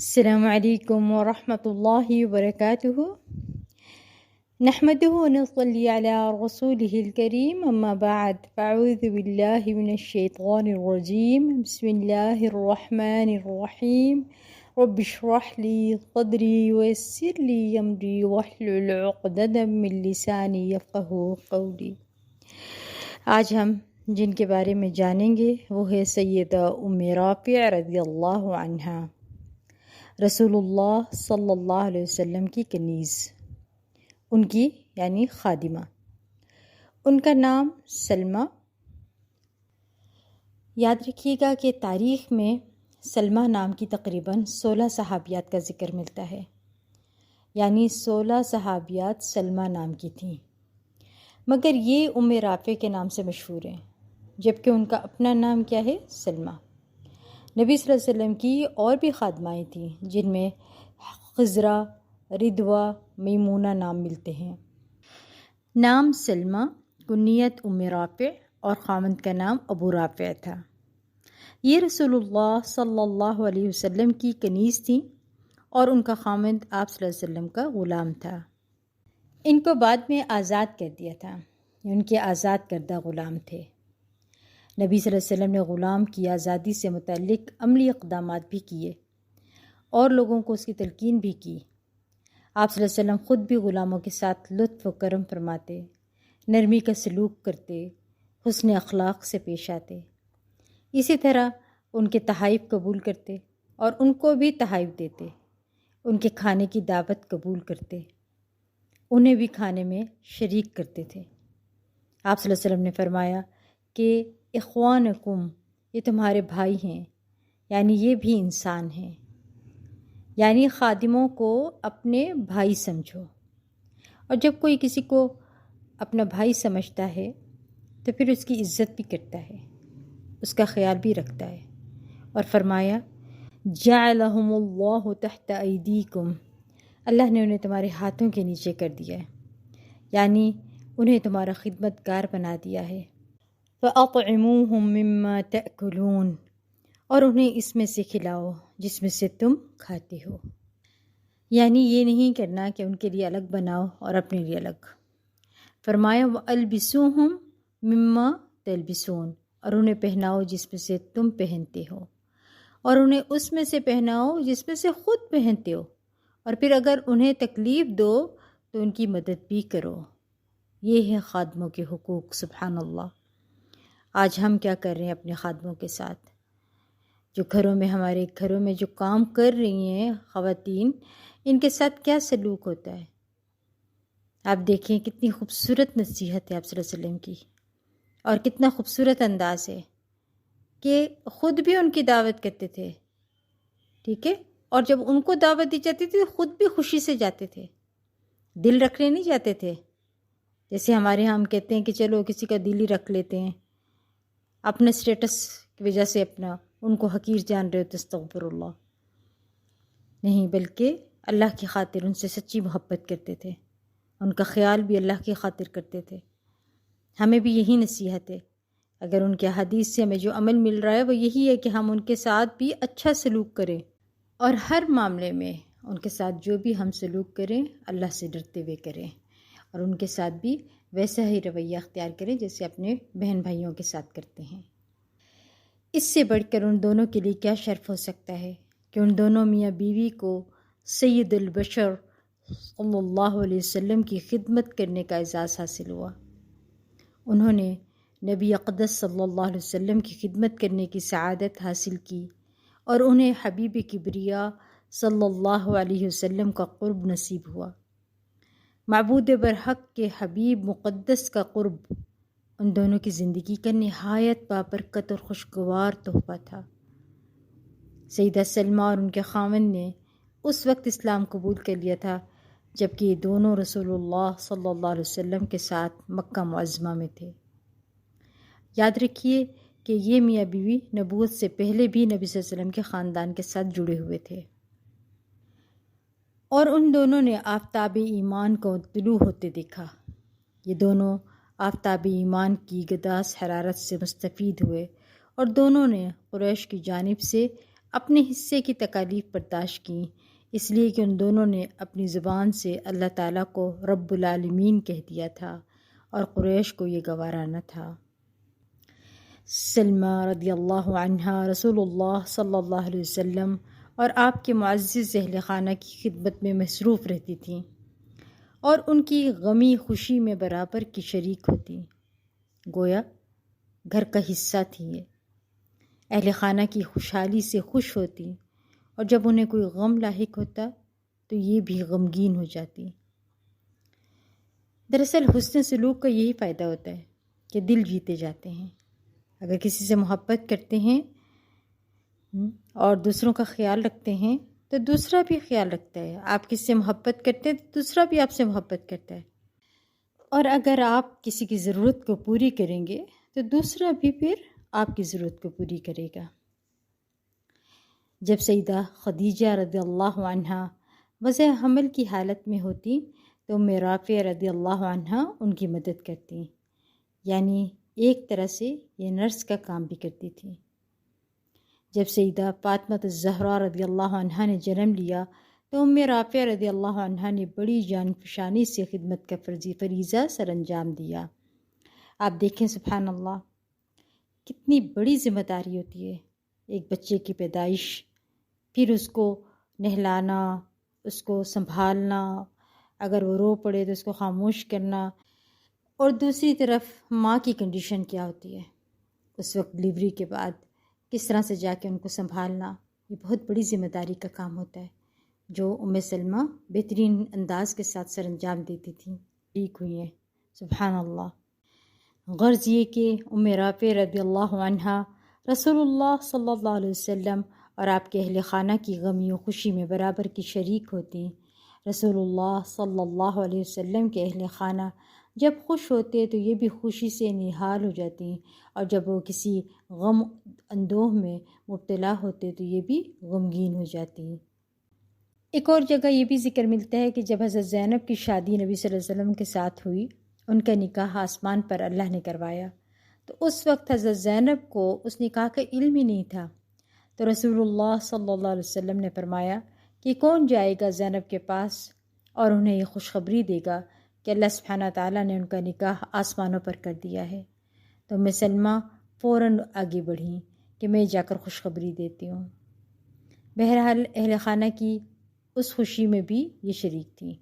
السلام علیکم ورحمۃ اللہ وبرکاتہ نحمده ونصلي على رسوله الكريم اما بعد فاعوذ باللہ من الشیطان الرجیم بسم اللہ الرحمن الرحیم رب اشرح لي صدری ويسر لي امری واحلل عقدۃ من لسانی یفقهوا قولی۔ آج ہم جن کے بارے میں جانیں گے وہ ہے سیدہ ام رافع رضی اللہ عنہا، رسول اللہ صلی اللہ علیہ وسلم کی کنیز، ان کی یعنی خادمہ۔ ان کا نام سلمہ۔ یاد رکھیے گا کہ تاریخ میں سلمہ نام کی تقریباً 16 صحابیات کا ذکر ملتا ہے، یعنی 16 صحابیات سلمہ نام کی تھیں، مگر یہ ام رافع کے نام سے مشہور ہیں، جبکہ ان کا اپنا نام کیا ہے؟ سلمہ۔ نبی صلی اللہ علیہ وسلم کی اور بھی خادمائیں تھیں جن میں خضرہ، رضوہ، میمونہ نام ملتے ہیں۔ نام سلمہ، کنیت ام رافع اور خاوند کا نام ابو رافع تھا۔ یہ رسول اللہ صلی اللہ علیہ وسلم کی کنیز تھیں اور ان کا خاوند آپ صلی اللہ علیہ وسلم کا غلام تھا۔ ان کو بعد میں آزاد کر دیا تھا، ان کے آزاد کردہ غلام تھے۔ نبی صلی اللہ علیہ وسلم نے غلام کی آزادی سے متعلق عملی اقدامات بھی کیے اور لوگوں کو اس کی تلقین بھی کی۔ آپ صلی اللہ علیہ وسلم خود بھی غلاموں کے ساتھ لطف و کرم فرماتے، نرمی کا سلوک کرتے، حسن اخلاق سے پیش آتے۔ اسی طرح ان کے تحائف قبول کرتے اور ان کو بھی تحائف دیتے، ان کے کھانے کی دعوت قبول کرتے، انہیں بھی کھانے میں شریک کرتے تھے۔ آپ صلی اللہ علیہ وسلم نے فرمایا کہ اخوانکم، یہ تمہارے بھائی ہیں، یعنی یہ بھی انسان ہیں، یعنی خادموں کو اپنے بھائی سمجھو۔ اور جب کوئی کسی کو اپنا بھائی سمجھتا ہے تو پھر اس کی عزت بھی کرتا ہے، اس کا خیال بھی رکھتا ہے۔ اور فرمایا جعلہم اللہ تحت ایدیکم، اللہ نے انہیں تمہارے ہاتھوں کے نیچے کر دیا ہے، یعنی انہیں تمہارا خدمت گار بنا دیا ہے۔ فَأَطْعِمُوهُم مِّمَّا تَأْكُلُونَ، اور انہیں اس میں سے کھلاؤ جس میں سے تم کھاتے ہو، یعنی یہ نہیں کرنا کہ ان کے لیے الگ بناؤ اور اپنے لیے الگ۔ فرمایا وَأَلْبِسُوهُم مِّمَّا تَلْبِسُونَ، اور انہیں پہناؤ جس میں سے تم پہنتے ہو، اور انہیں اس میں سے پہناؤ جس میں سے خود پہنتے ہو، اور پھر اگر انہیں تکلیف دو تو ان کی مدد بھی کرو۔ یہ ہے خادموں کے حقوق۔ سبحان اللہ۔ آج ہم کیا کر رہے ہیں اپنے خادموں کے ساتھ؟ جو ہمارے گھروں میں جو کام کر رہی ہیں خواتین، ان کے ساتھ کیا سلوک ہوتا ہے؟ آپ دیکھیں کتنی خوبصورت نصیحت ہے آپ صلی اللہ علیہ وسلم کی، اور کتنا خوبصورت انداز ہے کہ خود بھی ان کی دعوت کرتے تھے، ٹھیک ہے، اور جب ان کو دعوت دی جاتی تھی تو خود بھی خوشی سے جاتے تھے، دل رکھنے نہیں جاتے تھے۔ جیسے ہمارے ہاں ہم کہتے ہیں کہ چلو کسی کا دل ہی رکھ لیتے ہیں، اپنے سٹیٹس کی وجہ سے اپنا ان کو حقیر جان رہے ہوتے، استغفر اللہ، نہیں، بلکہ اللہ کی خاطر ان سے سچی محبت کرتے تھے، ان کا خیال بھی اللہ کی خاطر کرتے تھے۔ ہمیں بھی یہی نصیحت ہے، اگر ان کے حدیث سے ہمیں جو عمل مل رہا ہے وہ یہی ہے کہ ہم ان کے ساتھ بھی اچھا سلوک کریں، اور ہر معاملے میں ان کے ساتھ جو بھی ہم سلوک کریں اللہ سے ڈرتے ہوئے کریں، اور ان کے ساتھ بھی ویسا ہی رویہ اختیار کریں جیسے اپنے بہن بھائیوں کے ساتھ کرتے ہیں۔ اس سے بڑھ کر ان دونوں کے لیے کیا شرف ہو سکتا ہے کہ ان دونوں میاں بیوی کو سید البشر صلی اللہ علیہ وسلم کی خدمت کرنے کا اعزاز حاصل ہوا۔ انہوں نے نبی اقدس صلی اللہ علیہ وسلم کی خدمت کرنے کی سعادت حاصل کی، اور انہیں حبیب کبریا صلی اللہ علیہ وسلم کا قرب نصیب ہوا۔ معبود برحق کے حبیب مقدس کا قرب ان دونوں کی زندگی کا نہایت بابرکت اور خوشگوار تحفہ تھا۔ سیدہ سلمہ اور ان کے خاوند نے اس وقت اسلام قبول کر لیا تھا جبکہ یہ دونوں رسول اللہ صلی اللہ علیہ وسلم کے ساتھ مکہ معظمہ میں تھے۔ یاد رکھیے کہ یہ میاں بیوی نبوت سے پہلے بھی نبی صلی اللہ علیہ وسلم کے خاندان کے ساتھ جڑے ہوئے تھے، اور ان دونوں نے آفتاب ایمان کو طلوع ہوتے دیکھا۔ یہ دونوں آفتاب ایمان کی گداز حرارت سے مستفید ہوئے، اور دونوں نے قریش کی جانب سے اپنے حصے کی تکالیف برداشت کیں، اس لیے کہ ان دونوں نے اپنی زبان سے اللہ تعالیٰ کو رب العالمین کہہ دیا تھا اور قریش کو یہ گوارا نہ تھا۔ سلمہ رضی اللہ عنہا رسول اللہ صلی اللہ علیہ وسلم اور آپ کے معزز اہل خانہ کی خدمت میں مصروف رہتی تھیں اور ان کی غمی خوشی میں برابر کی شریک ہوتی، گویا گھر کا حصہ تھی یہ۔ اہل خانہ کی خوشحالی سے خوش ہوتی اور جب انہیں کوئی غم لاحق ہوتا تو یہ بھی غمگین ہو جاتی۔ دراصل حسن سلوک کا یہی فائدہ ہوتا ہے کہ دل جیتے جاتے ہیں۔ اگر کسی سے محبت کرتے ہیں اور دوسروں کا خیال رکھتے ہیں تو دوسرا بھی خیال رکھتا ہے۔ آپ کسی سے محبت کرتے ہیں تو دوسرا بھی آپ سے محبت کرتا ہے، اور اگر آپ کسی کی ضرورت کو پوری کریں گے تو دوسرا بھی پھر آپ کی ضرورت کو پوری کرے گا۔ جب سیدہ خدیجہ رضی اللہ عنہا وضع حمل کی حالت میں ہوتی تو ام رافع رضی اللہ عنہا ان کی مدد کرتی، یعنی ایک طرح سے یہ نرس کا کام بھی کرتی تھی۔ جب سیدہ فاطمہ الزہرا رضی اللہ عنہا نے جنم لیا تو ام رافع رضی اللہ عنہا نے بڑی جان فشانی سے خدمت کا فریضہ سر انجام دیا۔ آپ دیکھیں سبحان اللہ، کتنی بڑی ذمہ داری ہوتی ہے ایک بچے کی پیدائش، پھر اس کو نہلانا، اس کو سنبھالنا، اگر وہ رو پڑے تو اس کو خاموش کرنا، اور دوسری طرف ماں کی کنڈیشن کیا ہوتی ہے اس وقت ڈلیوری کے بعد، کس طرح سے جا کے ان کو سنبھالنا، یہ بہت بڑی ذمہ داری کا کام ہوتا ہے جو ام سلمہ بہترین انداز کے ساتھ سر انجام دیتی تھیں، ٹھیک ہوئی ہیں سبحان اللہ۔ غرض یہ کہ ام رافع رضی اللہ عنہا رسول اللہ صلی اللہ علیہ وسلم اور آپ کے اہل خانہ کی غمی و خوشی میں برابر کی شریک ہوتی۔ رسول اللہ صلی اللہ علیہ وسلم کے اہل خانہ جب خوش ہوتے تو یہ بھی خوشی سے نہال ہو جاتی، اور جب وہ کسی غم اندوہ میں مبتلا ہوتے تو یہ بھی غمگین ہو جاتی۔ ایک اور جگہ یہ بھی ذکر ملتا ہے کہ جب حضرت زینب کی شادی نبی صلی اللہ علیہ وسلم کے ساتھ ہوئی، ان کا نکاح آسمان پر اللہ نے کروایا، تو اس وقت حضرت زینب کو اس نکاح کا علم ہی نہیں تھا، تو رسول اللہ صلی اللہ علیہ وسلم نے فرمایا کہ کون جائے گا زینب کے پاس اور انہیں یہ خوشخبری دے گا کہ اللہ سبحانہ تعالیٰ نے ان کا نکاح آسمانوں پر کر دیا ہے۔ تو ام سلمہ فوراً آگے بڑھیں کہ میں جا کر خوشخبری دیتی ہوں۔ بہرحال اہل خانہ کی اس خوشی میں بھی یہ شریک تھیں۔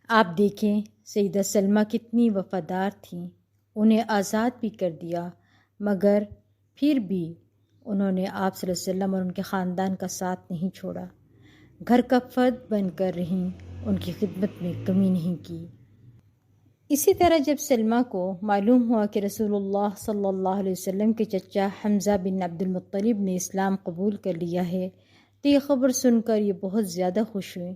آپ دیکھیں سیدہ سلمہ کتنی وفادار تھیں، انہیں آزاد بھی کر دیا، مگر پھر بھی انہوں نے آپ صلی اللہ علیہ وسلم اور ان کے خاندان کا ساتھ نہیں چھوڑا، گھر کا فرد بن کر رہیں، ان کی خدمت میں کمی نہیں کی۔ اسی طرح جب سلمہ کو معلوم ہوا کہ رسول اللہ صلی اللہ علیہ وسلم کے چچا حمزہ بن عبد المطلب نے اسلام قبول کر لیا ہے تو یہ خبر سن کر یہ بہت زیادہ خوش ہوئیں،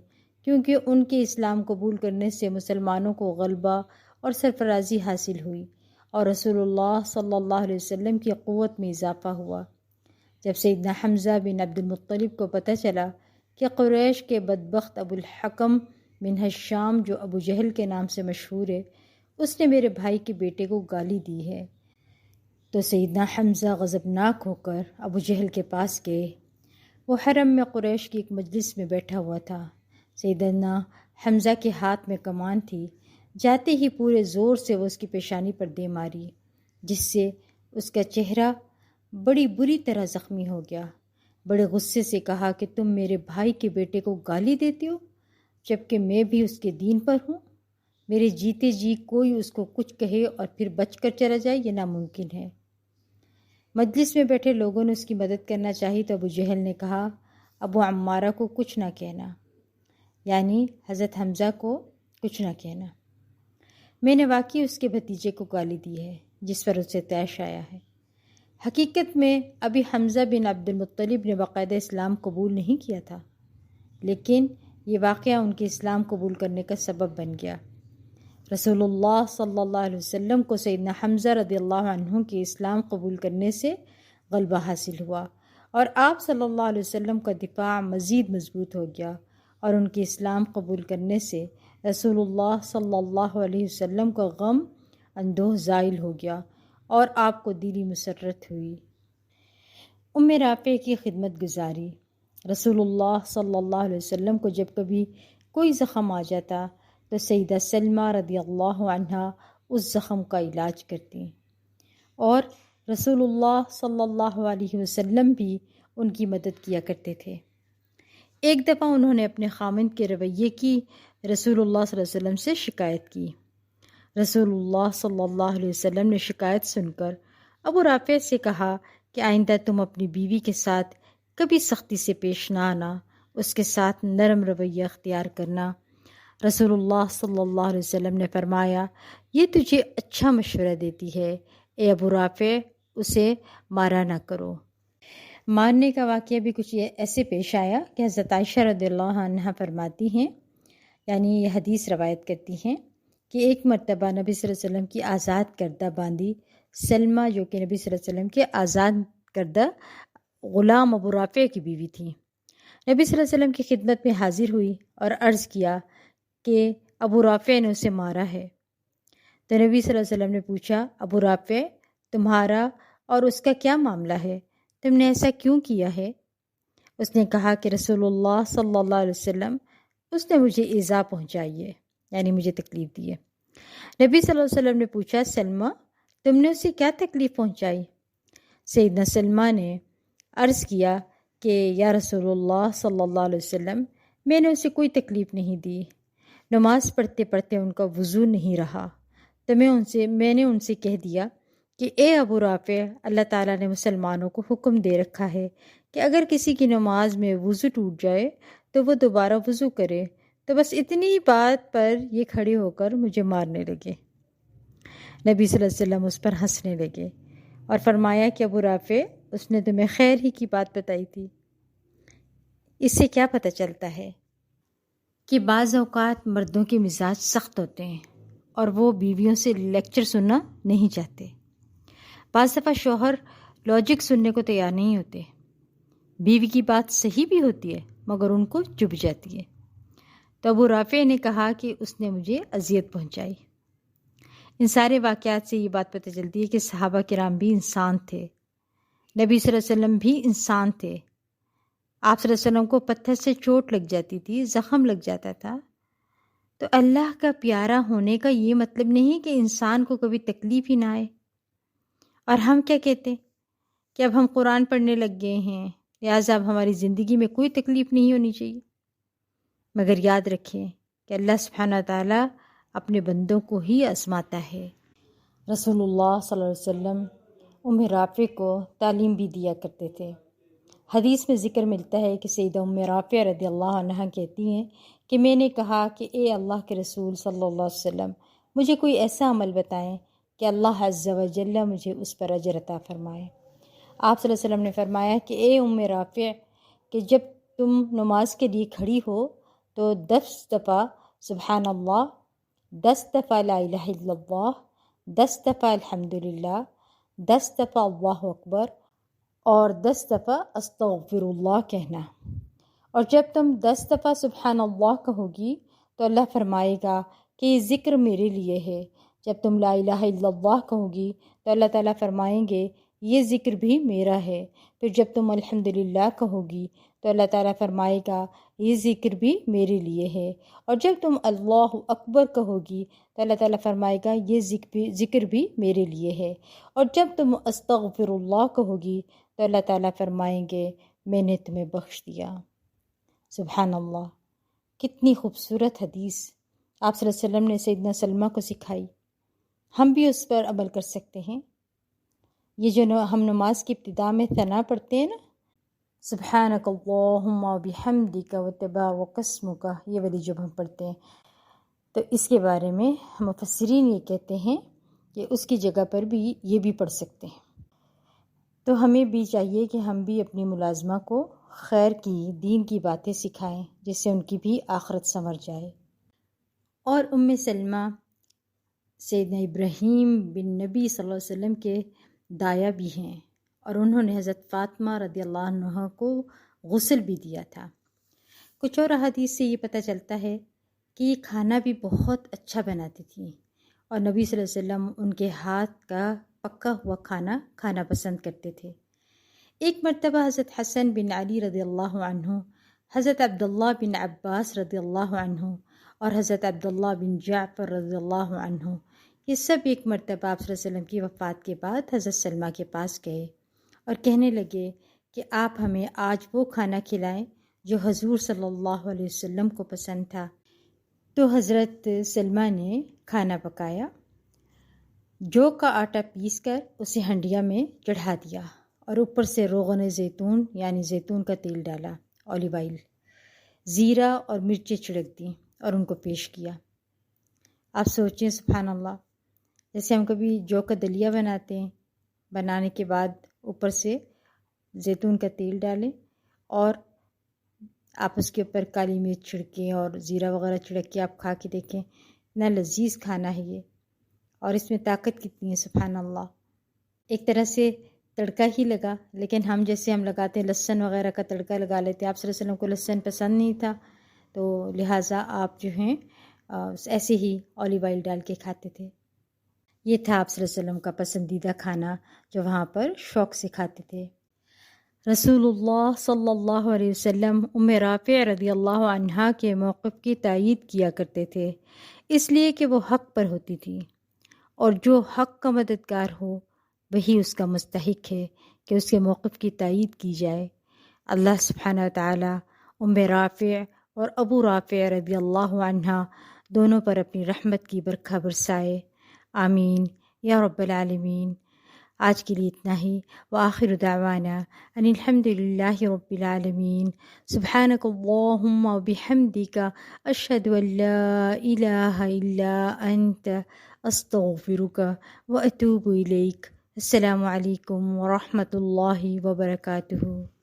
کیونکہ ان کے اسلام قبول کرنے سے مسلمانوں کو غلبہ اور سرفرازی حاصل ہوئی اور رسول اللہ صلی اللہ علیہ وسلم کی قوت میں اضافہ ہوا۔ جب سیدنا حمزہ بن عبد المطلب کو پتہ چلا کہ قریش کے بدبخت ابو الحکم بن ہشام جو ابو جہل کے نام سے مشہور ہے، اس نے میرے بھائی کے بیٹے کو گالی دی ہے، تو سیدنا حمزہ غضبناک ہو کر ابو جہل کے پاس گئے۔ وہ حرم میں قریش کی ایک مجلس میں بیٹھا ہوا تھا، سیدنا حمزہ کے ہاتھ میں کمان تھی، جاتے ہی پورے زور سے وہ اس کی پیشانی پر دے ماری، جس سے اس کا چہرہ بڑی بری طرح زخمی ہو گیا۔ بڑے غصے سے کہا کہ تم میرے بھائی کے بیٹے کو گالی دیتے ہو جبکہ میں بھی اس کے دین پر ہوں؟ میرے جیتے جی کوئی اس کو کچھ کہے اور پھر بچ کر چلا جائے، یہ ناممکن ہے۔ مجلس میں بیٹھے لوگوں نے اس کی مدد کرنا چاہی تو ابو جہل نے کہا ابو عمارہ کو کچھ نہ کہنا، یعنی حضرت حمزہ کو کچھ نہ کہنا، میں نے واقعی اس کے بھتیجے کو گالی دی ہے جس پر اسے طیش آیا ہے۔ حقیقت میں ابھی حمزہ بن عبد المطلب نے باقاعدہ اسلام قبول نہیں کیا تھا، لیکن یہ واقعہ ان کے اسلام قبول کرنے کا سبب بن گیا۔ رسول اللہ صلی اللہ علیہ وسلم کو سیدنا حمزہ رضی اللہ عنہ کے اسلام قبول کرنے سے غلبہ حاصل ہوا، اور آپ صلی اللہ علیہ وسلم کا دفاع مزید مضبوط ہو گیا، اور ان کے اسلام قبول کرنے سے رسول اللہ صلی اللہ علیہ وسلم کا غم اندوہ زائل ہو گیا اور آپ کو دلی مسرت ہوئی۔ ام رافع کی خدمت گزاری۔ رسول اللہ صلی اللہ علیہ وسلم کو جب کبھی کوئی زخم آ جاتا تو سیدہ سلمہ رضی اللہ عنہا اس زخم کا علاج کرتی، اور رسول اللہ صلی اللہ علیہ وسلم بھی ان کی مدد کیا کرتے تھے۔ ایک دفعہ انہوں نے اپنے خامند کے رویے کی رسول اللہ صلی اللہ علیہ وسلم سے شکایت کی۔ رسول اللہ صلی اللہ علیہ وسلم نے شکایت سن کر ابو رافع سے کہا کہ آئندہ تم اپنی بیوی کے ساتھ کبھی سختی سے پیش نہ آنا، اس کے ساتھ نرم رویہ اختیار کرنا۔ رسول اللہ صلی اللہ علیہ وسلم نے فرمایا، یہ تجھے اچھا مشورہ دیتی ہے، اے ابو رافع، اسے مارا نہ کرو۔ مارنے کا واقعہ بھی کچھ ایسے پیش آیا کہ حضرت عائشہ رضی اللہ عنہا فرماتی ہیں، یعنی یہ حدیث روایت کرتی ہیں کہ ایک مرتبہ نبی صلی اللہ علیہ وسلم کی آزاد کردہ باندی سلمہ، جو کہ نبی صلی اللہ علیہ وسلم کے آزاد کردہ غلام ابو رافع کی بیوی تھی، نبی صلی اللہ علیہ وسلم کی خدمت میں حاضر ہوئی اور عرض کیا کہ ابو رافع نے اسے مارا ہے۔ تو نبی صلی اللہ علیہ وسلم نے پوچھا، ابو رافع، تمہارا اور اس کا کیا معاملہ ہے؟ تم نے ایسا کیوں کیا ہے؟ اس نے کہا کہ رسول اللہ صلی اللہ علیہ وسلم، اس نے مجھے ایذا پہنچائی ہے، یعنی مجھے تکلیف دی ہے۔ نبی صلی اللہ علیہ وسلم نے پوچھا، سلمہ، تم نے اسے کیا تکلیف پہنچائی؟ سیدنا سلمہ نے عرض کیا کہ یا رسول اللہ صلی اللہ علیہ وسلم، میں نے اسے کوئی تکلیف نہیں دی، نماز پڑھتے پڑھتے ان کا وضو نہیں رہا تو میں نے ان سے کہہ دیا کہ اے ابو رافع، اللہ تعالیٰ نے مسلمانوں کو حکم دے رکھا ہے کہ اگر کسی کی نماز میں وضو ٹوٹ جائے تو وہ دوبارہ وضو کرے، تو بس اتنی بات پر یہ کھڑے ہو کر مجھے مارنے لگے۔ نبی صلی اللہ علیہ وسلم اس پر ہنسنے لگے اور فرمایا کہ ابو رافع، اس نے تمہیں خیر ہی کی بات بتائی تھی۔ اس سے کیا پتہ چلتا ہے کہ بعض اوقات مردوں کے مزاج سخت ہوتے ہیں اور وہ بیویوں سے لیکچر سننا نہیں چاہتے۔ بعض دفعہ شوہر لاجک سننے کو تیار نہیں ہوتے، بیوی کی بات صحیح بھی ہوتی ہے مگر ان کو چبھ جاتی ہے۔ تو ابو رافع نے کہا کہ اس نے مجھے اذیت پہنچائی۔ ان سارے واقعات سے یہ بات پتہ چلتی ہے کہ صحابہ کرام بھی انسان تھے، نبی صلی اللہ علیہ وسلم بھی انسان تھے۔ آپ صلی اللہ علیہ وسلم کو پتھر سے چوٹ لگ جاتی تھی، زخم لگ جاتا تھا، تو اللہ کا پیارا ہونے کا یہ مطلب نہیں کہ انسان کو کبھی تکلیف ہی نہ آئے۔ اور ہم کیا کہتے ہیں کہ اب ہم قرآن پڑھنے لگ گئے ہیں، لہٰذا اب ہماری زندگی میں کوئی تکلیف نہیں ہونی چاہیے۔ مگر یاد رکھیں کہ اللہ سبحانہ تعالیٰ اپنے بندوں کو ہی آزماتا ہے۔ رسول اللہ صلی اللہ علیہ وسلم ام رافع کو تعلیم بھی دیا کرتے تھے۔ حدیث میں ذکر ملتا ہے کہ سیدہ ام رافع رضی اللہ عنہا کہتی ہیں کہ میں نے کہا کہ اے اللہ کے رسول صلی اللہ علیہ وسلم، مجھے کوئی ایسا عمل بتائیں کہ اللہ عز و جل مجھے اس پر اجر عطا فرمائے۔ آپ صلی اللہ علیہ وسلم نے فرمایا کہ اے ام رافع، کہ جب تم نماز کے لیے کھڑی ہو تو 10 دفعہ سبحان اللہ، 10 دفعہ لا الہ الا اللہ، 10 دفعہ الحمدللہ، 10 دفعہ اللہ اکبر اور 10 دفعہ استغفر اللہ کہنا۔ اور جب تم 10 دفعہ سبحان اللہ کہو گی تو اللہ فرمائے گا کہ یہ ذکر میرے لیے ہے۔ جب تم لا الہ الا اللہ کہو گی تو اللہ تعالیٰ فرمائیں گے یہ ذکر بھی میرا ہے۔ پھر جب تم الحمدللہ کہو گی تو اللہ تعالیٰ فرمائے گا یہ ذکر بھی میرے لیے ہے۔ اور جب تم اللہ اکبر کہو گی تو اللہ تعالیٰ فرمائے گا یہ ذکر بھی میرے لیے ہے۔ اور جب تم استغفر اللہ کہو گی تو اللہ تعالیٰ فرمائیں گے میں نے تمہیں بخش دیا۔ سبحان اللہ، کتنی خوبصورت حدیث آپ صلی اللہ علیہ وسلم نے سیدنا سلمہ کو سکھائی۔ ہم بھی اس پر عمل کر سکتے ہیں۔ یہ جو ہم نماز کی ابتدا میں ثنا پڑھتے ہیں نا، سبحانک اللہم وبحمدک وتبارک اسمک، یہ والی جب ہم پڑھتے ہیں تو اس کے بارے میں مفسرین یہ کہتے ہیں کہ اس کی جگہ پر بھی یہ بھی پڑھ سکتے ہیں۔ تو ہمیں بھی چاہیے کہ ہم بھی اپنی ملازمہ کو خیر کی، دین کی باتیں سکھائیں جس سے ان کی بھی آخرت سنور جائے۔ اور ام سلمہ سیدنا ابراہیم بن نبی صلی اللہ علیہ وسلم کے دایا بھی ہیں، اور انہوں نے حضرت فاطمہ رضی اللہ عنہ کو غسل بھی دیا تھا۔ کچھ اور احادیث سے یہ پتہ چلتا ہے کہ یہ کھانا بھی بہت اچھا بناتی تھیں، اور نبی صلی اللہ علیہ وسلم ان کے ہاتھ کا پکا ہوا کھانا کھانا پسند کرتے تھے۔ ایک مرتبہ حضرت حسن بن علی رضی اللہ عنہ، حضرت عبداللہ بن عباس رضی اللہ عنہ اور حضرت عبداللہ بن جعفر رضی اللہ عنہ، یہ سب ایک مرتبہ آپ صلی اللہ علیہ وسلم کی وفات کے بعد حضرت سلمہ کے پاس گئے اور کہنے لگے کہ آپ ہمیں آج وہ کھانا کھلائیں جو حضور صلی اللہ علیہ وسلم کو پسند تھا۔ تو حضرت سلمہ نے کھانا پکایا، جو کا آٹا پیس کر اسے ہنڈیا میں چڑھا دیا اور اوپر سے روغن زیتون یعنی زیتون کا تیل ڈالا، اولیو آئل، زیرہ اور مرچیں چھڑک دیں اور ان کو پیش کیا۔ آپ سوچیں سبحان اللہ، جیسے ہم کبھی جو کا دلیا بناتے ہیں، بنانے کے بعد اوپر سے زیتون کا تیل ڈالیں اور آپ اس کے اوپر کالی مرچ چھڑکیں اور زیرہ وغیرہ چھڑک کے آپ کھا کے دیکھیں، اتنا لذیذ کھانا ہے یہ، اور اس میں طاقت کتنی ہے سبحان اللہ۔ ایک طرح سے تڑکا ہی لگا، لیکن ہم لگاتے ہیں لہسن وغیرہ کا تڑکا لگا لیتے ہیں۔ آپ صلی اللہ علیہ وسلم کو لہسن پسند نہیں تھا، تو لہٰذا آپ جو ہیں ایسے ہی اولیو آئل ڈال کے کھاتے تھے۔ یہ تھا آپ صلی اللہ علیہ وسلم کا پسندیدہ کھانا جو وہاں پر شوق سے کھاتے تھے۔ رسول اللہ صلی اللہ علیہ وسلم ام رافع رضی اللہ عنہا کے موقف کی تائید کیا کرتے تھے، اس لیے کہ وہ حق پر ہوتی تھی، اور جو حق کا مددگار ہو وہی اس کا مستحق ہے کہ اس کے موقف کی تائید کی جائے۔ اللہ سبحانہ و تعالی ام رافع اور ابو رافع رضی اللہ عنہ دونوں پر اپنی رحمت کی برکھا برسائے، آمین یا رب العالمین۔ آج کے لیے اتنا ہی، وآخر دعوانا ان الحمد للہ رب العالمین۔ سبحانک اللہم وبحمدک، اشہد ان لا الہ الا انت، استغفرک واتوب الیک۔ السلام علیکم ورحمۃ اللہ وبرکاتہ۔